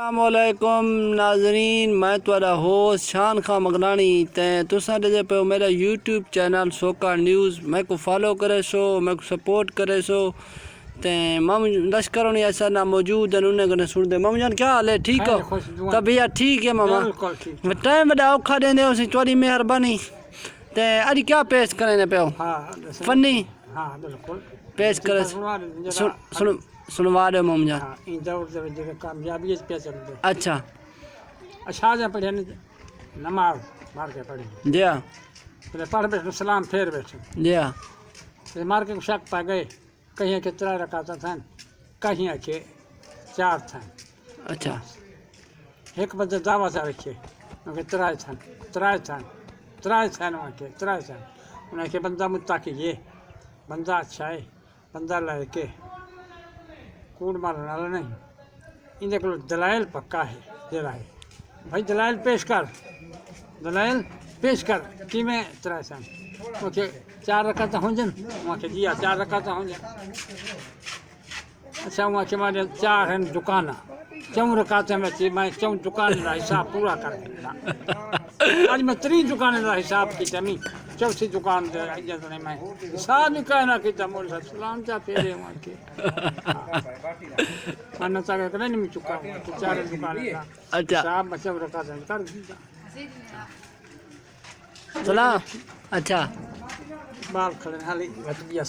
अस्सलामुअलैकुम नाजरीन, मैं तुहाडा होस्ट शान खां मगनानी ते तुसां ॾिसे पियो मेरा यूट्यूब चैनल सोका न्यूज़। मैं को फॉलो करे सो, मैं को सपोर्ट करे सो। ते मामू लश्कर होनी ऐसा ना मौजूद है, उन्हें कने सुन दे। मामू जान क्या हाल है, ठीक हो? तबीयत ठीक है मामा? टाइम बड़ा औखा देंदे हो, तुहाडी मेहरबानी। ते अज क्या पेश करने पे हो? फनी पेश करे सुनवा दो मामू जान। कामयाबी पे चलते अच्छा अशाज पढ़े नमाज मार के पढ़ी जी हाँ, पहले पढ़ बैठे सलाम फेर बैठे जी हाँ, फिर मार के शक पा गए। कहीं के 3 रकात था, कहीं के 4 था। अच्छा एक बंदे दावा सा रखे उनके 3 था वहाँ के 3 था। उनके बंदा मुत्ताकी ये बंदा अच्छा है, बंदा लड़के कूड़ मारने वाला नहीं, इनके को दलाइल पक्का है। जरा है भाई दलाइल पेश कर, दलाइल पेश कर कि मैं 3 सन ओके 4 रकात हो जन वहाँ के दिया 4 रकात हो जन। अच्छा वहाँ के मारे 4 हैं दुकाना 4 रकात में मैं 4 दुकान का हिसाब पूरा कर दिया। आज मैं 3 दुकान का हिसाब की तमी 4थी दुकान मैं हिसाब नहीं कहना कि तमोल सलाम चा फेरे वहाँ के माना चा कर नहीं चुका 4 दुकान का अच्छा हिसाब मैं 4 रकात कर दिया। सलाम अच्छा बाल खड़े हाली वत दिया